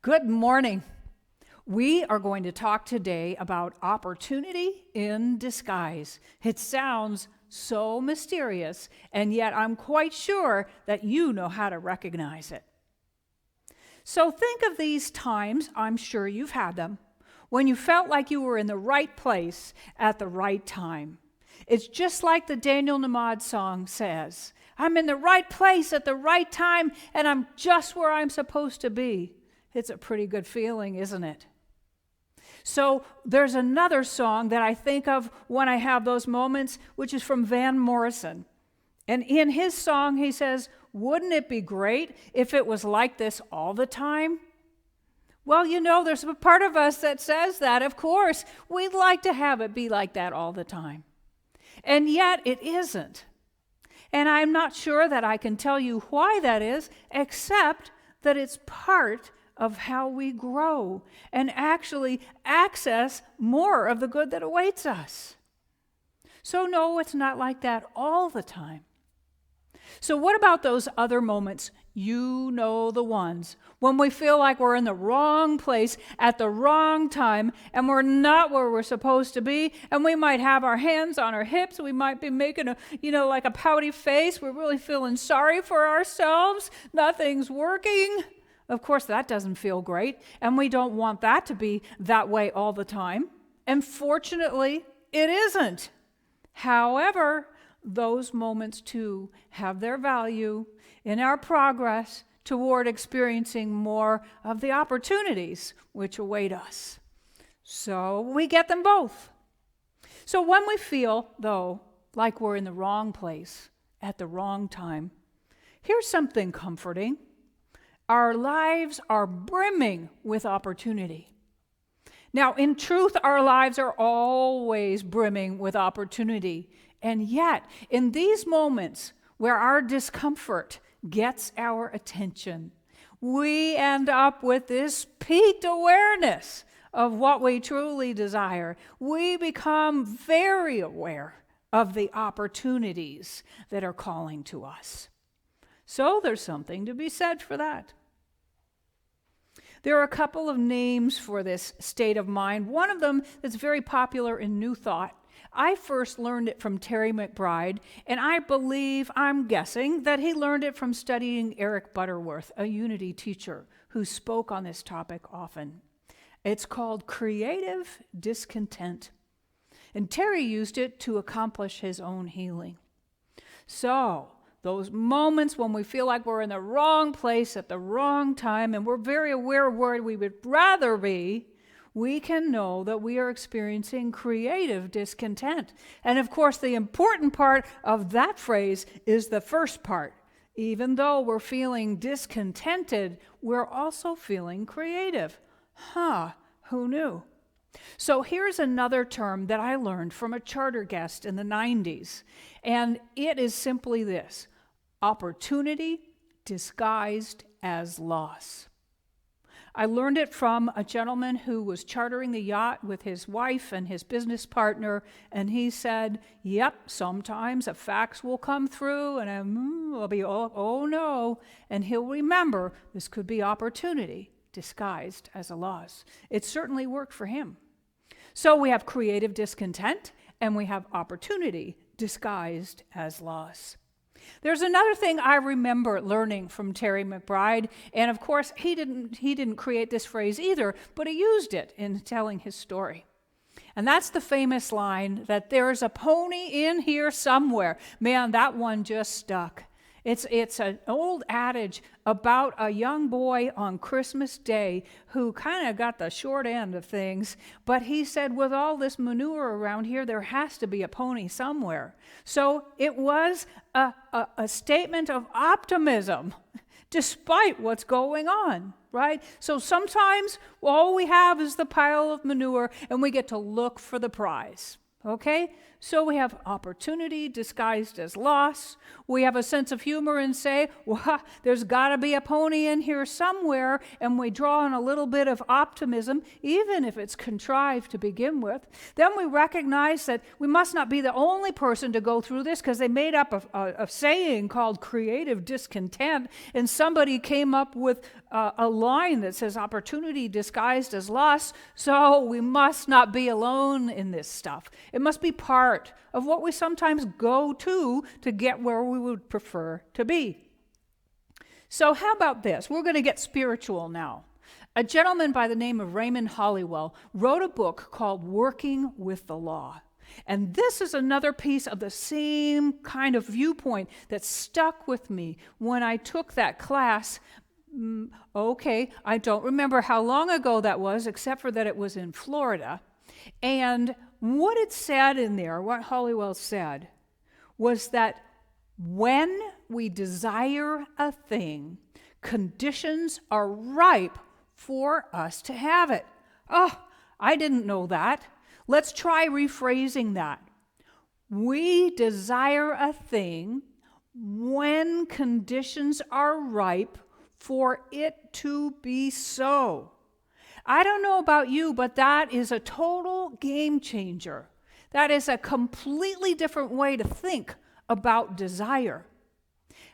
Good morning. We are going to talk today about opportunity in disguise. It sounds so mysterious, and yet I'm quite sure that you know how to recognize it. So think of these times, I'm sure you've had them, when you felt like you were in the right place at the right time. It's just like the Daniel Namad song says, I'm in the right place at the right time, and I'm just where I'm supposed to be. It's a pretty good feeling, isn't it? So there's another song that I think of when I have those moments, which is from Van Morrison. And in his song, he says, wouldn't it be great if it was like this all the time? Well, you know, there's a part of us that says that, of course. We'd like to have it be like that all the time. And yet it isn't. And I'm not sure that I can tell you why that is, except that it's part of how we grow and actually access more of the good that awaits us. So no, it's not like that all the time. So what about those other moments? You know the ones when we feel like we're in the wrong place at the wrong time and we're not where we're supposed to be, and we might have our hands on our hips, we might be making like a pouty face, we're really feeling sorry for ourselves, nothing's working. Of course, that doesn't feel great, and we don't want that to be that way all the time. And fortunately, it isn't. However, those moments too have their value in our progress toward experiencing more of the opportunities which await us. So we get them both. So when we feel, though, like we're in the wrong place at the wrong time, here's something comforting. Our lives are brimming with opportunity. Now, in truth, our lives are always brimming with opportunity. And yet, in these moments where our discomfort gets our attention, we end up with this peaked awareness of what we truly desire. We become very aware of the opportunities that are calling to us. So there's something to be said for that. There are a couple of names for this state of mind. One of them that's very popular in New Thought. I first learned it from Terry McBride, and I'm guessing that he learned it from studying Eric Butterworth, a Unity teacher who spoke on this topic often. It's called creative discontent. And Terry used it to accomplish his own healing. So, those moments when we feel like we're in the wrong place at the wrong time and we're very aware of where we would rather be, we can know that we are experiencing creative discontent. And of course, the important part of that phrase is the first part. Even though we're feeling discontented, we're also feeling creative. Who knew? So here's another term that I learned from a charter guest in the 90s, and it is simply this: opportunity disguised as loss. I learned it from a gentleman who was chartering the yacht with his wife and his business partner, and he said, yep, sometimes a fax will come through, and I'll be, oh no, and he'll remember this could be opportunity disguised as a loss. It certainly worked for him. So we have creative discontent, and we have opportunity disguised as loss. There's another thing I remember learning from Terry McBride, and of course he didn't create this phrase either, but he used it in telling his story. And that's the famous line that there's a pony in here somewhere. Man, that one just stuck. It's an old adage about a young boy on Christmas Day who kind of got the short end of things, but he said, with all this manure around here, there has to be a pony somewhere. So it was a statement of optimism despite what's going on, right? So sometimes all we have is the pile of manure and we get to look for the prize. Okay? So we have opportunity disguised as loss. We have a sense of humor and say, well, there's got to be a pony in here somewhere, and we draw on a little bit of optimism, even if it's contrived to begin with. Then we recognize that we must not be the only person to go through this, because they made up a saying called creative discontent, and somebody came up with a line that says opportunity disguised as loss, so we must not be alone in this stuff. It must be part of what we sometimes go to get where we would prefer to be. So how about this? We're going to get spiritual now. A gentleman by the name of Raymond Hollywell wrote a book called Working with the Law. And this is another piece of the same kind of viewpoint that stuck with me when I took that class. Okay, I don't remember how long ago that was, except for that it was in Florida. And what it said in there, what Hollywell said, was that when we desire a thing, conditions are ripe for us to have it. Oh, I didn't know that. Let's try rephrasing that. We desire a thing when conditions are ripe for it to be so. I don't know about you, but that is a total game changer. That is a completely different way to think about desire.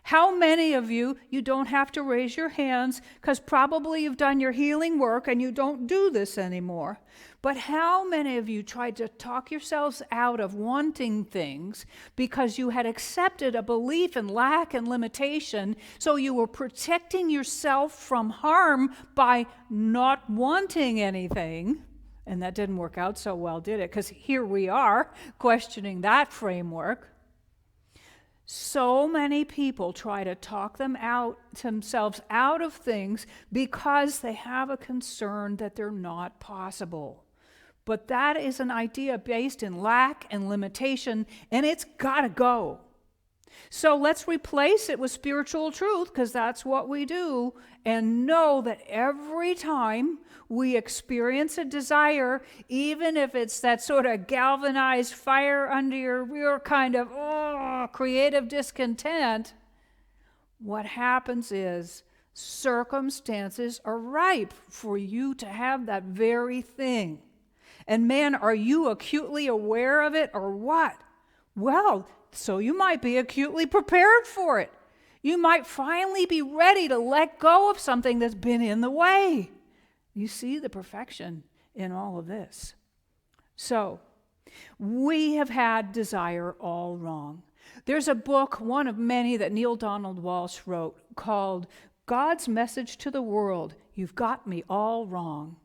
How many of you don't have to raise your hands because probably you've done your healing work and you don't do this anymore. But how many of you tried to talk yourselves out of wanting things because you had accepted a belief in lack and limitation, so you were protecting yourself from harm by not wanting anything? And that didn't work out so well, did it? Because here we are questioning that framework. So many people try to talk themselves out of things because they have a concern that they're not possible. But that is an idea based in lack and limitation, and it's got to go. So let's replace it with spiritual truth, because that's what we do, and know that every time we experience a desire, even if it's that sort of galvanized fire under your rear kind of creative discontent, what happens is circumstances are ripe for you to have that very thing. And man, are you acutely aware of it or what? Well, so you might be acutely prepared for it. You might finally be ready to let go of something that's been in the way. You see the perfection in all of this. So, we have had desire all wrong. There's a book, one of many that Neil Donald Walsh wrote, called God's Message to the World, You've Got Me All Wrong.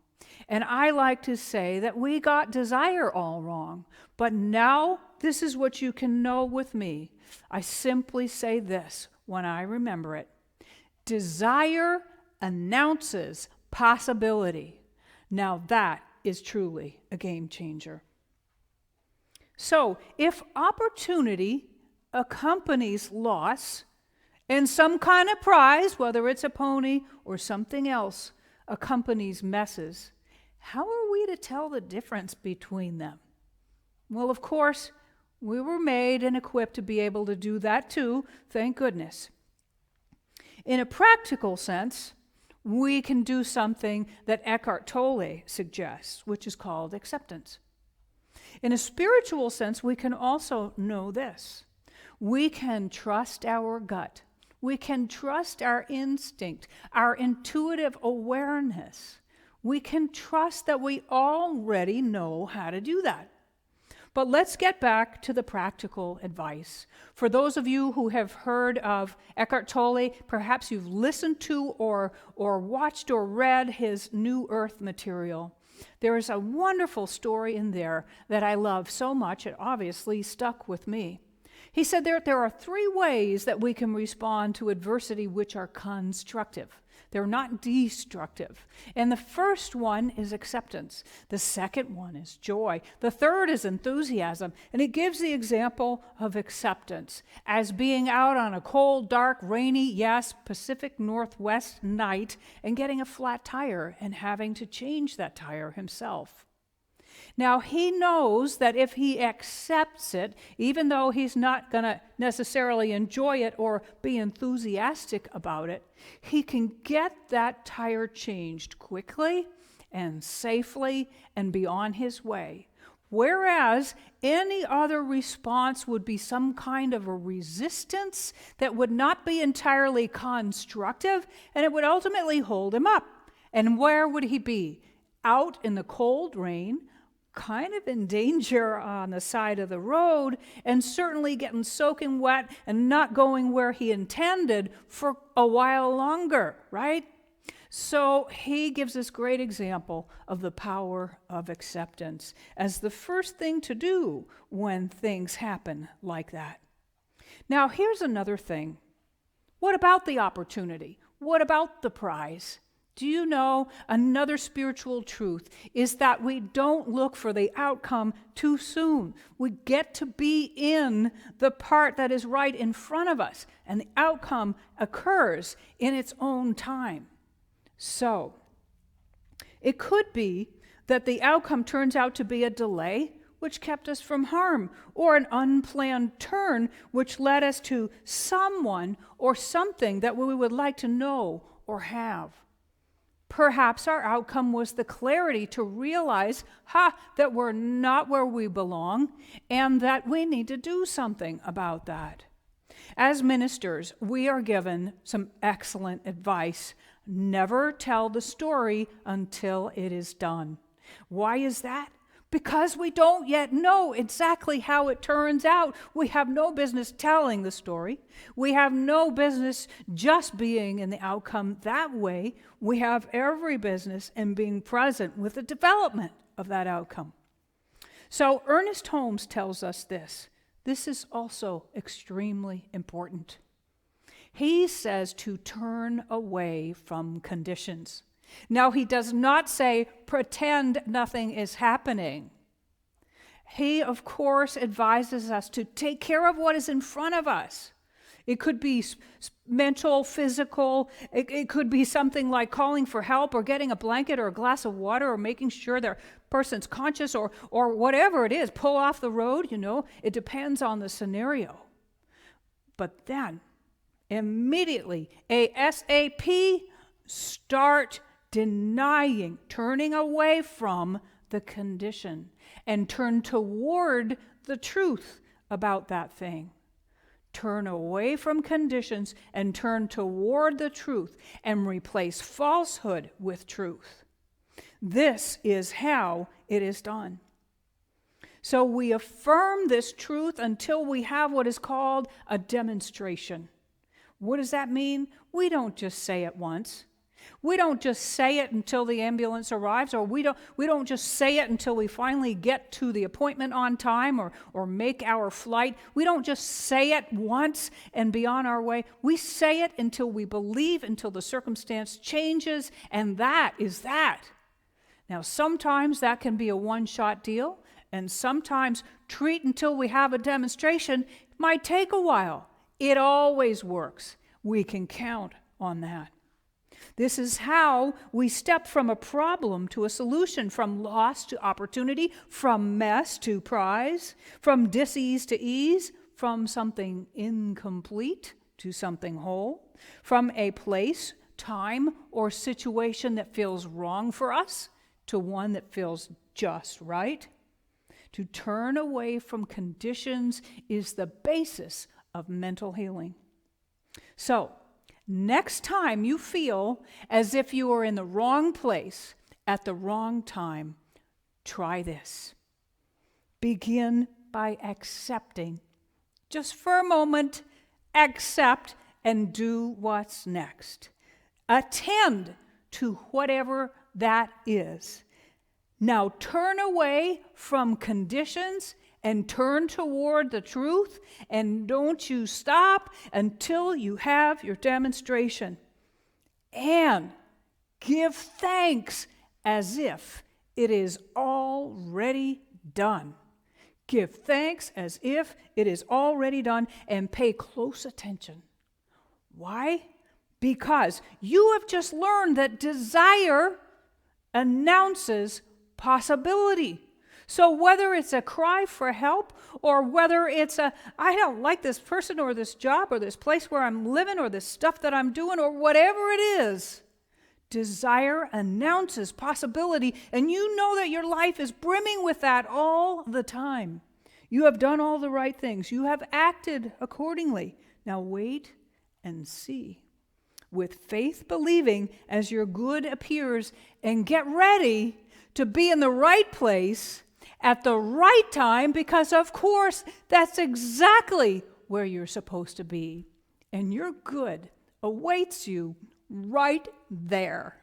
And I like to say that we got desire all wrong. But now, this is what you can know with me. I simply say this when I remember it. Desire announces possibility. Now that is truly a game changer. So, if opportunity accompanies loss, and some kind of prize, whether it's a pony or something else, accompanies messes, how are we to tell the difference between them? Well, of course, we were made and equipped to be able to do that too, thank goodness. In a practical sense, we can do something that Eckhart Tolle suggests, which is called acceptance. In a spiritual sense, we can also know this. We can trust our gut. We can trust our instinct, our intuitive awareness. We can trust that we already know how to do that. But let's get back to the practical advice. For those of you who have heard of Eckhart Tolle, perhaps you've listened to or watched or read his New Earth material. There is a wonderful story in there that I love so much, it obviously stuck with me. He said there are 3 ways that we can respond to adversity which are constructive. They're not destructive. And the first one is acceptance. The second one is joy. The third is enthusiasm. And it gives the example of acceptance as being out on a cold, dark, rainy, yes, Pacific Northwest night and getting a flat tire and having to change that tire himself. Now, he knows that if he accepts it, even though he's not going to necessarily enjoy it or be enthusiastic about it, he can get that tire changed quickly and safely and be on his way. Whereas any other response would be some kind of a resistance that would not be entirely constructive, and it would ultimately hold him up. And where would he be? Out in the cold rain, kind of in danger on the side of the road, and certainly getting soaking wet and not going where he intended for a while longer, right? So he gives this great example of the power of acceptance as the first thing to do when things happen like that. Now, here's another thing. What about the opportunity? What about the prize? Do you know another spiritual truth is that we don't look for the outcome too soon. We get to be in the part that is right in front of us, and the outcome occurs in its own time. So, it could be that the outcome turns out to be a delay, which kept us from harm, or an unplanned turn, which led us to someone or something that we would like to know or have. Perhaps our outcome was the clarity to realize, that we're not where we belong, and that we need to do something about that. As ministers, we are given some excellent advice. Never tell the story until it is done. Why is that? Because we don't yet know exactly how it turns out. We have no business telling the story. We have no business just being in the outcome that way. We have every business in being present with the development of that outcome. So Ernest Holmes tells us this. This is also extremely important. He says to turn away from conditions. Now, he does not say pretend nothing is happening. He, of course, advises us to take care of what is in front of us. It could be mental, physical. It could be something like calling for help or getting a blanket or a glass of water or making sure the person's conscious or whatever it is. Pull off the road, It depends on the scenario. But then, immediately, ASAP, start denying, turning away from the condition and turn toward the truth about that thing. Turn away from conditions and turn toward the truth and replace falsehood with truth. This is how it is done. So we affirm this truth until we have what is called a demonstration. What does that mean? We don't just say it once. We don't just say it until the ambulance arrives, or we don't just say it until we finally get to the appointment on time or make our flight. We don't just say it once and be on our way. We say it until we believe, until the circumstance changes, and that is that. Now, sometimes that can be a one-shot deal, and sometimes treat until we have a demonstration might take a while. It always works. We can count on that. This is how we step from a problem to a solution, from loss to opportunity, from mess to prize, from dis-ease to ease, from something incomplete to something whole, from a place, time, or situation that feels wrong for us to one that feels just right. To turn away from conditions is the basis of mental healing. So, next time you feel as if you are in the wrong place at the wrong time, try this. Begin by accepting. Just for a moment, accept and do what's next. Attend to whatever that is. Now turn away from conditions and turn toward the truth, and don't you stop until you have your demonstration. And give thanks as if it is already done. Give thanks as if it is already done, and pay close attention. Why? Because you have just learned that desire announces possibility. So whether it's a cry for help, or whether it's a, I don't like this person or this job or this place where I'm living or this stuff that I'm doing or whatever it is, desire announces possibility, and you know that your life is brimming with that all the time. You have done all the right things. You have acted accordingly. Now wait and see. With faith believing as your good appears, and get ready to be in the right place at the right time, because of course that's exactly where you're supposed to be. And your good awaits you right there.